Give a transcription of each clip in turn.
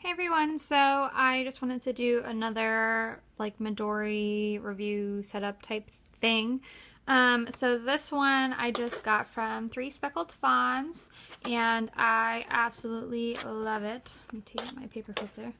Hey everyone, so I just wanted to do another like Midori review setup type thing. So this one I just got from Three Speckled Fawns and I absolutely love it. Let me take out my paper clip there.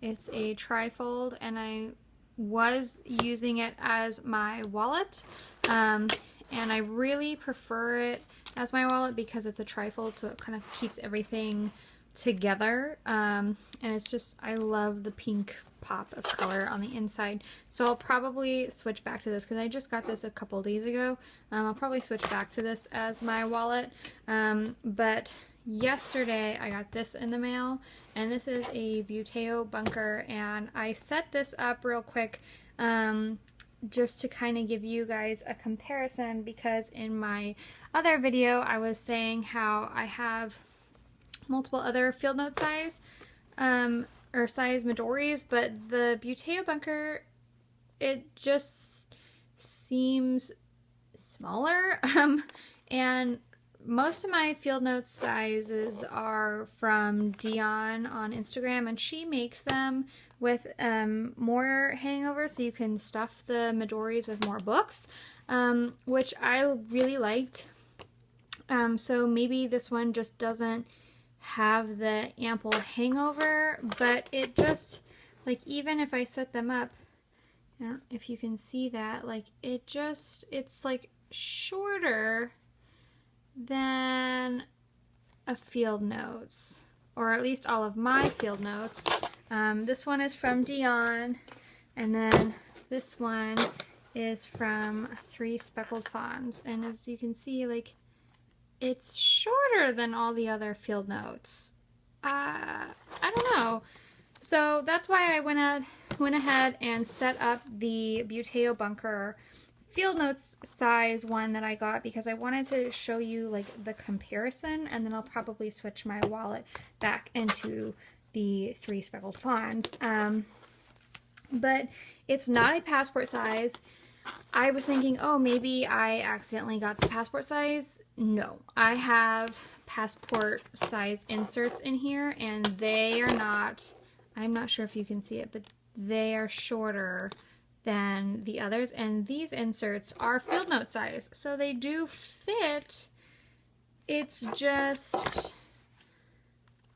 It's a trifold and I was using it as my wallet. And I really prefer it as my wallet because it's a trifold, so it kind of keeps everything together. And it's just, I love the pink pop of color on the inside. So I'll probably switch back to this because I just got this a couple days ago. I'll probably switch back to this as my wallet. But yesterday I got this in the mail, and this is a Buteo bunker, and I set this up real quick just to kind of give you guys a comparison, because in my other video I was saying how I have multiple other field note size or size Midoris, but the Buteo bunker, it just seems smaller. And most of my field notes sizes are from Dion on Instagram, and she makes them with more hangover, so you can stuff the Midoris with more books, which I really liked. So maybe this one just doesn't have the ample hangover, but it just, like, even if I set them up, I don't know if you can see that, like, it's like shorter than a field notes, or at least all of my field notes. This one is from Dion, and then this one is from Three Speckled Fawns, and as you can see, like, it's shorter than all the other field notes. I don't know. So that's why I went ahead and set up the Buteo bunker field notes size one that I got, because I wanted to show you like the comparison, and then I'll probably switch my wallet back into the Three Speckled Fawns. But it's not a passport size. I was thinking, oh, maybe I accidentally got the passport size. No, I have passport size inserts in here, and they are not, I'm not sure if you can see it, but they are shorter than the others, and these inserts are field note size, so they do fit. It's just,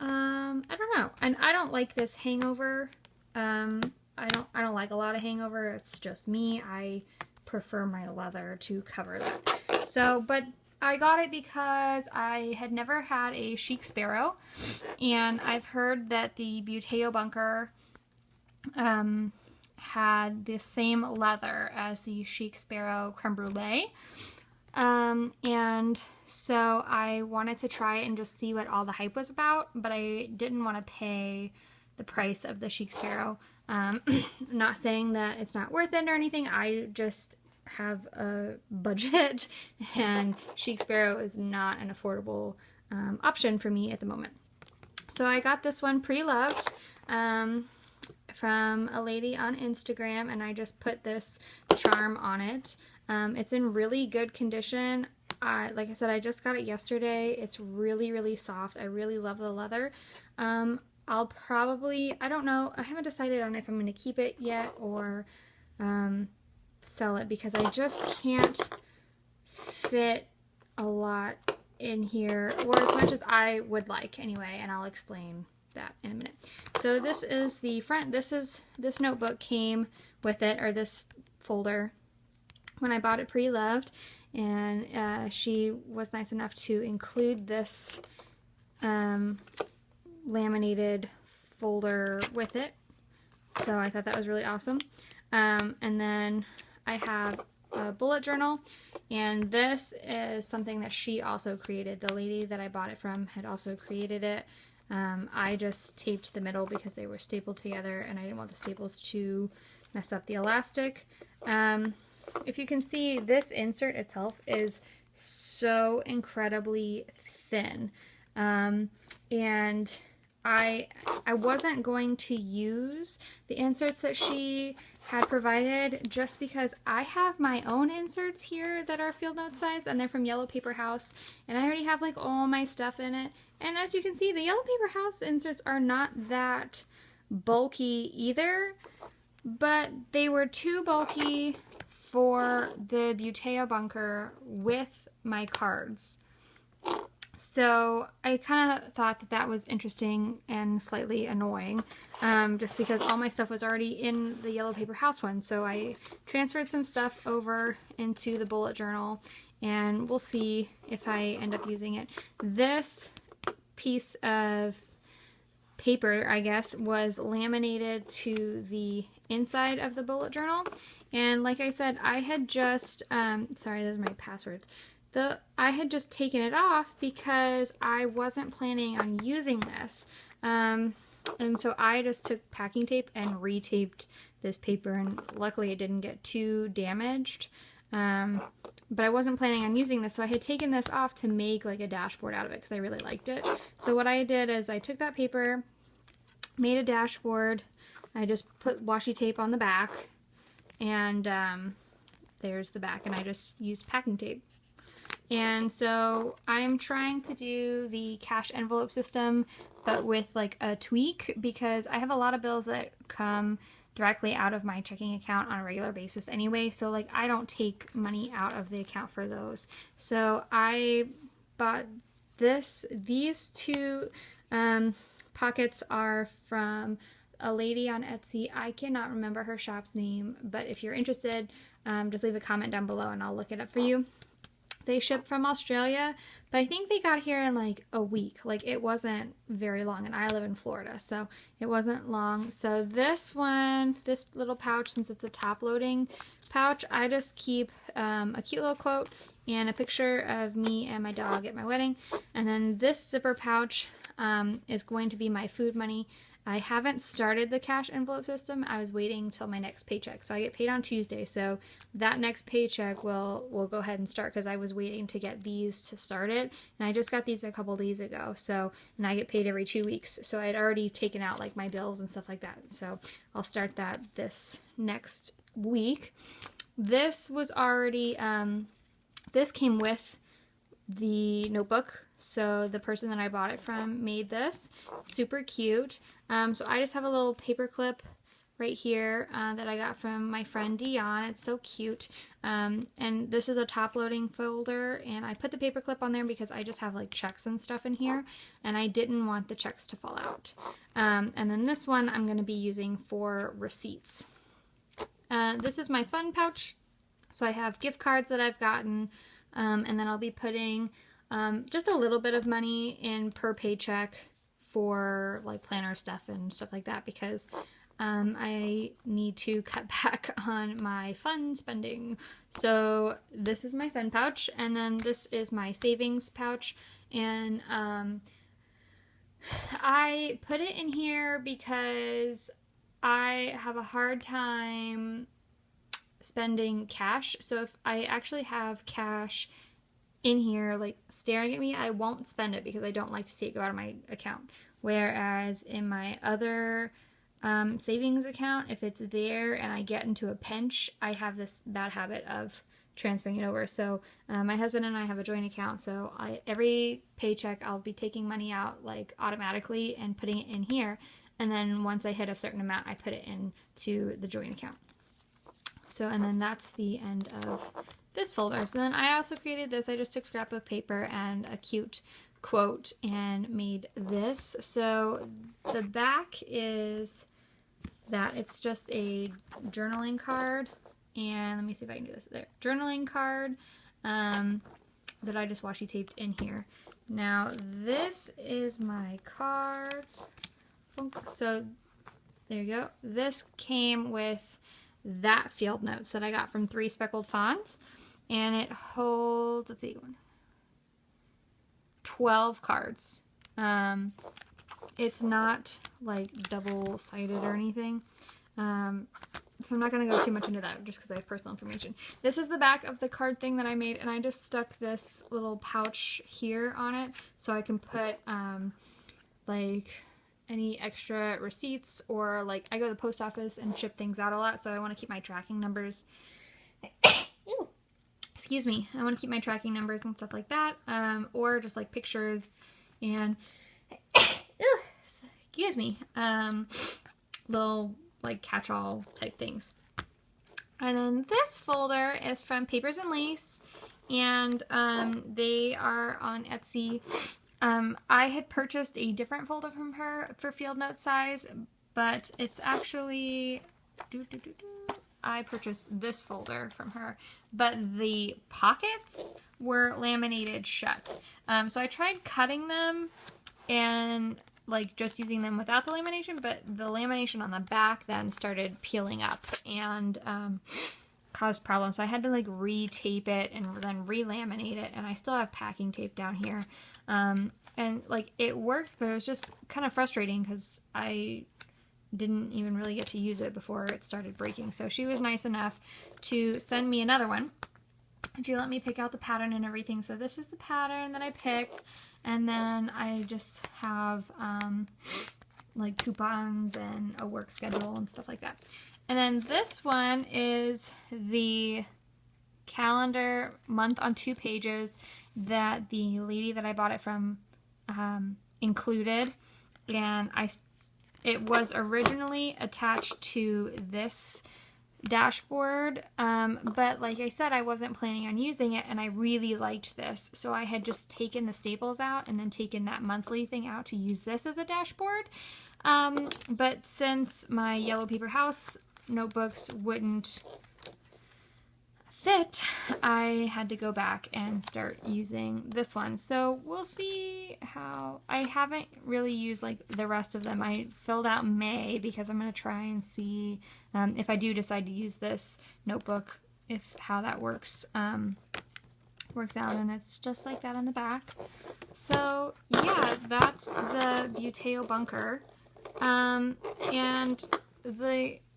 I don't know, and I don't like this hangover. I don't like a lot of hangover. It's just me. I prefer my leather to cover that. So, but I got it because I had never had a Chic Sparrow, and I've heard that the Buteo bunker had the same leather as the Chic Sparrow Creme Brulee. And so I wanted to try it and just see what all the hype was about, but I didn't want to pay the price of the Chic Sparrow. Not saying that it's not worth it or anything. I just have a budget, and Chic Sparrow is not an affordable option for me at the moment. So I got this one pre-loved from a lady on Instagram, and I just put this charm on it. It's in really good condition. Like I said, I just got it yesterday. It's really, really soft. I really love the leather. I'll probably, I don't know, I haven't decided on if I'm going to keep it yet or sell it, because I just can't fit a lot in here, or as much as I would like anyway, and I'll explain that in a minute. So this is the front. This notebook came with it, or this folder, when I bought it pre-loved, and she was nice enough to include this laminated folder with it, so I thought that was really awesome. And then I have a bullet journal, and this is something that she also created. The lady that I bought it from had also created it. I just taped the middle because they were stapled together, and I didn't want the staples to mess up the elastic. If you can see, this insert itself is so incredibly thin, and I wasn't going to use the inserts that she had provided just because I have my own inserts here that are field note size, and they're from Yellow Paper House, and I already have like all my stuff in it. And as you can see, the Yellow Paper House inserts are not that bulky either, but they were too bulky for the Buteo bunker with my cards. So I kind of thought that that was interesting and slightly annoying, just because all my stuff was already in the Yellow Paper House one. So I transferred some stuff over into the bullet journal, and we'll see if I end up using it. This piece of paper, I guess, was laminated to the inside of the bullet journal. And like I said, I had just, sorry, those are my passwords. I had just taken it off because I wasn't planning on using this. And so I just took packing tape and retaped this paper, and luckily it didn't get too damaged. But I wasn't planning on using this, so I had taken this off to make like a dashboard out of it because I really liked it. So what I did is I took that paper, made a dashboard, I just put washi tape on the back, and there's the back, and I just used packing tape. And so I'm trying to do the cash envelope system, but with like a tweak, because I have a lot of bills that come directly out of my checking account on a regular basis anyway. So like I don't take money out of the account for those. So I bought these two pockets are from a lady on Etsy. I cannot remember her shop's name, but if you're interested, just leave a comment down below and I'll look it up for you. They ship from Australia, but I think they got here in like a week. Like it wasn't very long, and I live in Florida, so it wasn't long. So this one, this little pouch, since it's a top loading pouch, I just keep a cute little quote and a picture of me and my dog at my wedding. And then this zipper pouch is going to be my food money. I haven't started the cash envelope system. I was waiting till my next paycheck. So I get paid on Tuesday. So that next paycheck will go ahead and start, because I was waiting to get these to start it. And I just got these a couple days ago. So, and I get paid every 2 weeks. So I'd already taken out like my bills and stuff like that. So I'll start that this next week. This was already, this came with the notebook. So the person that I bought it from made this. Super cute. So I just have a little paper clip right here that I got from my friend Dion. It's so cute. And this is a top loading folder, and I put the paper clip on there because I just have like checks and stuff in here, and I didn't want the checks to fall out. And then this one I'm going to be using for receipts. This is my fun pouch. So I have gift cards that I've gotten, and then I'll be putting just a little bit of money in per paycheck for like planner stuff and stuff like that, because I need to cut back on my fun spending. So this is my fun pouch, and then this is my savings pouch, and I put it in here because I have a hard time spending cash. So if I actually have cash in here like staring at me, I won't spend it because I don't like to see it go out of my account. Whereas in my other savings account, if it's there and I get into a pinch, I have this bad habit of transferring it over. So my husband and I have a joint account, so every paycheck I'll be taking money out like automatically and putting it in here, and then once I hit a certain amount I put it into the joint account. So, and then that's the end of this folder. So then I also created this. I just took scrap of paper and a cute quote and made this. So the back is that it's just a journaling card, and let me see if I can do this there. Journaling card that I just washi taped in here. Now this is my cards. So there you go. This came with that field notes that I got from 3 Speckled Fawns, and it holds, let's see, 12 cards. It's not like double-sided or anything, so I'm not going to go too much into that just because I have personal information. This is the back of the card thing that I made, and I just stuck this little pouch here on it so I can put like any extra receipts, or like I go to the post office and ship things out a lot, so I want to keep my tracking numbers. Ew. Excuse me. I want to keep my tracking numbers and stuff like that, or just like pictures and excuse me, little like catch-all type things. And then this folder is from Papers and Lace, and they are on Etsy. I had purchased a different folder from her for field note size, but it's actually, I purchased this folder from her, but the pockets were laminated shut. So I tried cutting them and like just using them without the lamination, but the lamination on the back then started peeling up and caused problems. So I had to like re-tape it and then re-laminate it, and I still have packing tape down here. And like it works, but it was just kind of frustrating because I didn't even really get to use it before it started breaking. So she was nice enough to send me another one. She let me pick out the pattern and everything. So this is the pattern that I picked. And then I just have like coupons and a work schedule and stuff like that. And then this one is the calendar month on 2 pages that the lady that I bought it from included. And it was originally attached to this dashboard, but like I said, I wasn't planning on using it, and I really liked this, so I had just taken the staples out and then taken that monthly thing out to use this as a dashboard. But since my Yellow Paper House notebooks wouldn't fit, I had to go back and start using this one. So we'll see how. I haven't really used like the rest of them. I filled out May because I'm going to try and see if I do decide to use this notebook, how that works out. And it's just like that on the back. So yeah, that's the Buteo bunker. And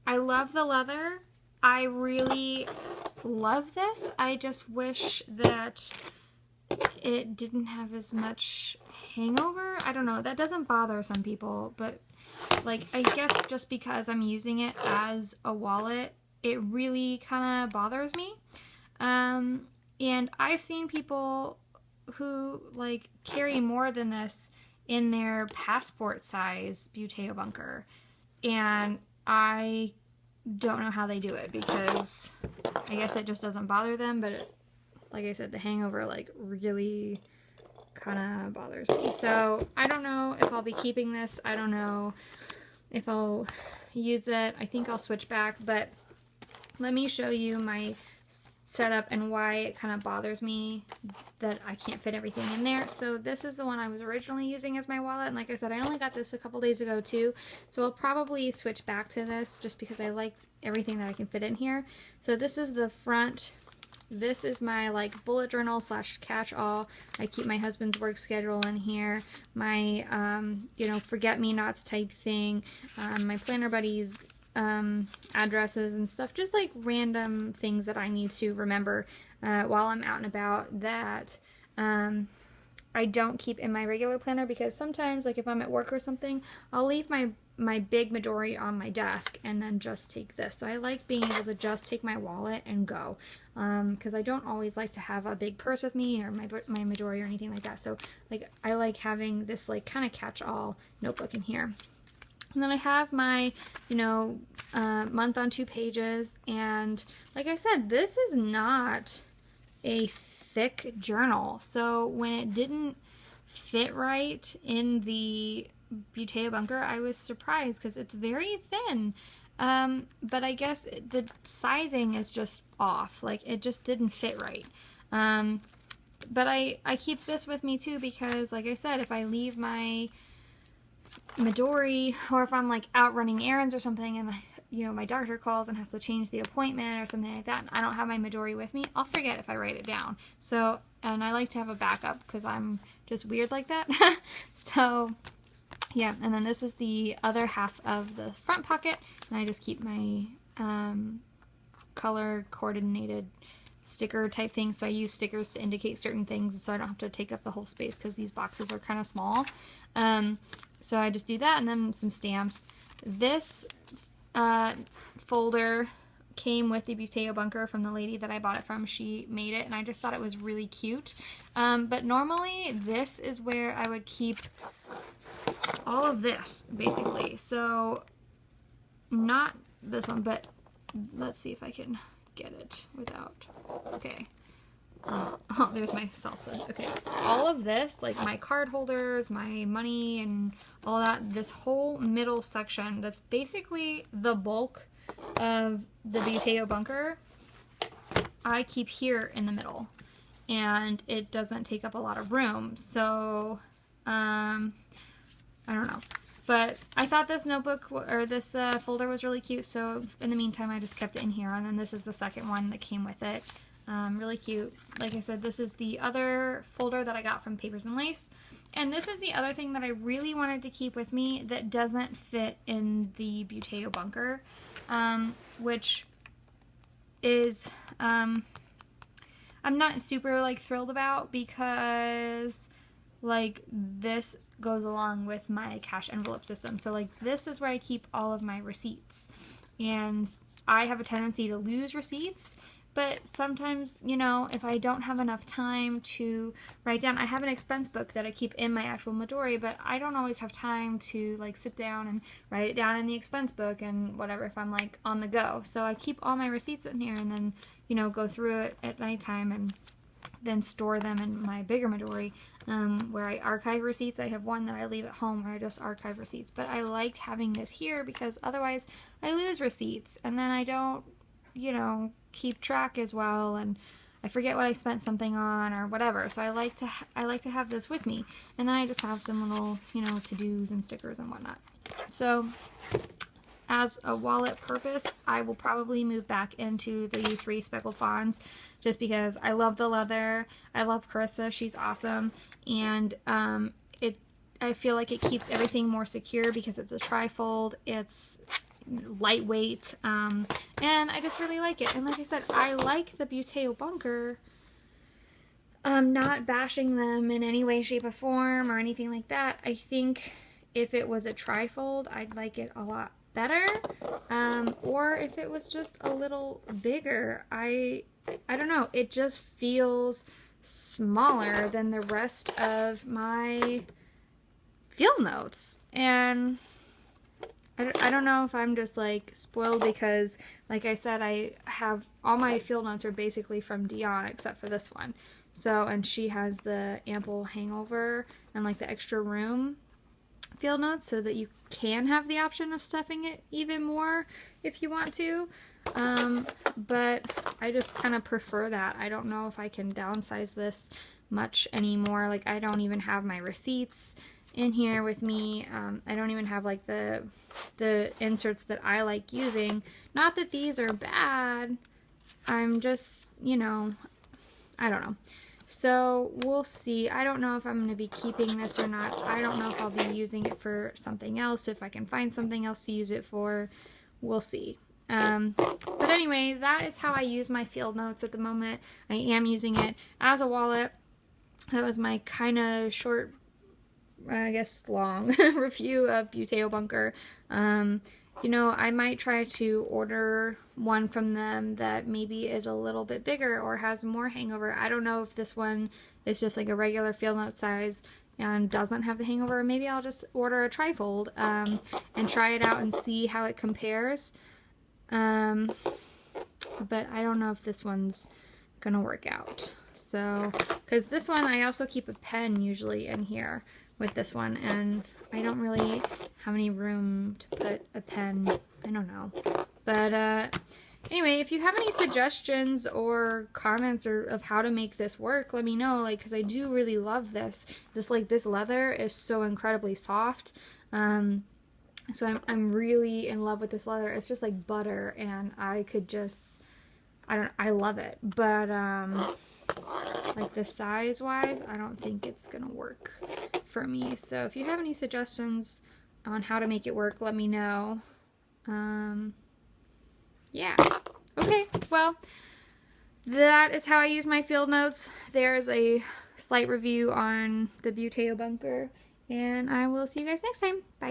I love the leather. I really love this. I just wish that it didn't have as much hangover. I don't know. That doesn't bother some people, but like I guess just because I'm using it as a wallet, it really kind of bothers me. And I've seen people who like carry more than this in their passport size Buteo bunker, and I don't know how they do it, because I guess it just doesn't bother them, but like I said, the hangover like really kind of bothers me. So I don't know if I'll be keeping this. I don't know if I'll use it. I think I'll switch back, but let me show you my setup and why it kind of bothers me that I can't fit everything in there. So this is the one I was originally using as my wallet, and like I said, I only got this a couple days ago too, so I'll probably switch back to this just because I like everything that I can fit in here. So this is the front. This is my like bullet journal / catch-all. I keep my husband's work schedule in here, my you know, forget-me-nots type thing, my planner buddies addresses and stuff, just like random things that I need to remember while I'm out and about that I don't keep in my regular planner, because sometimes like if I'm at work or something, I'll leave my big Midori on my desk and then just take this. So I like being able to just take my wallet and go, because I don't always like to have a big purse with me or my Midori or anything like that. So like I like having this like kind of catch-all notebook in here. And then I have my, you know, month on 2 pages. And like I said, this is not a thick journal. So when it didn't fit right in the Buteo bunker, I was surprised because it's very thin. But I guess the sizing is just off. Like it just didn't fit right. But I keep this with me too because, like I said, if I leave my Midori, or if I'm like out running errands or something and you know my doctor calls and has to change the appointment or something like that, and I don't have my Midori with me, I'll forget if I write it down. So, and I like to have a backup because I'm just weird like that. So yeah, and then this is the other half of the front pocket, and I just keep my color coordinated sticker type thing. So I use stickers to indicate certain things so I don't have to take up the whole space because these boxes are kind of small. So I just do that, and then some stamps. This folder came with the Buteo bunker from the lady that I bought it from. She made it, and I just thought it was really cute. But normally this is where I would keep all of this, basically. So not this one, but let's see if I can get it without, okay. Oh, there's my salsa. Okay, all of this, like my card holders, my money, and all that, this whole middle section, that's basically the bulk of the Buteo bunker, I keep here in the middle, and it doesn't take up a lot of room. So, I don't know. But I thought this notebook, or this folder was really cute, so in the meantime I just kept it in here, and then this is the second one that came with it. Really cute. Like I said, this is the other folder that I got from Papers and Lace. And this is the other thing that I really wanted to keep with me that doesn't fit in the Buteo bunker, which is, I'm not super, like, thrilled about, because, like, this goes along with my cash envelope system. So, like, this is where I keep all of my receipts. And I have a tendency to lose receipts. But sometimes, you know, if I don't have enough time to write down, I have an expense book that I keep in my actual Midori, but I don't always have time to, like, sit down and write it down in the expense book and whatever if I'm, like, on the go. So I keep all my receipts in here and then, you know, go through it at nighttime and then store them in my bigger Midori, where I archive receipts. I have one that I leave at home where I just archive receipts. But I like having this here because otherwise I lose receipts and then I don't, you know, keep track as well, and I forget what I spent something on or whatever. So I like to have this with me, and then I just have some little, you know, to-dos and stickers and whatnot. So as a wallet purpose, I will probably move back into the 3 speckled fawns, just because I love the leather. I love Carissa, she's awesome, and I feel like it keeps everything more secure because it's a trifold. It's lightweight, and I just really like it. And like I said, I like the Buteo bunker. I'm not bashing them in any way, shape, or form or anything like that. I think if it was a trifold, I'd like it a lot better, or if it was just a little bigger. I don't know, it just feels smaller than the rest of my field notes, and I don't know if I'm just, like, spoiled because, like I said, I have all my field notes are basically from Dion except for this one. So, and she has the ample hangover and, like, the extra room field notes so that you can have the option of stuffing it even more if you want to. But I just kind of prefer that. I don't know if I can downsize this much anymore. Like, I don't even have my receipts in here with me. I don't even have, like, the inserts that I like using. Not that these are bad. I'm just, you know, I don't know. So we'll see. I don't know if I'm going to be keeping this or not. I don't know if I'll be using it for something else. If I can find something else to use it for, we'll see. But anyway, that is how I use my field notes at the moment. I am using it as a wallet. That was my kind of short, I guess, long review of Buteo bunker. You know, I might try to order one from them that maybe is a little bit bigger or has more hangover. I don't know if this one is just like a regular field note size and doesn't have the hangover. Maybe I'll just order a trifold and try it out and see how it compares. But I don't know if this one's gonna work out. So, because this one, I also keep a pen usually in here with this one, and I don't really have any room to put a pen. I don't know. But anyway, if you have any suggestions or comments or of how to make this work, let me know, like, because I do really love this. This leather is so incredibly soft. So I'm really in love with this leather. It's just like butter, and I could just, I love it. But like the size wise, I don't think it's gonna work for me. So if you have any suggestions on how to make it work, let me know. Yeah. Okay, well, that is how I use my field notes. There's a slight review on the Buteo bunker And I will see you guys next time. Bye.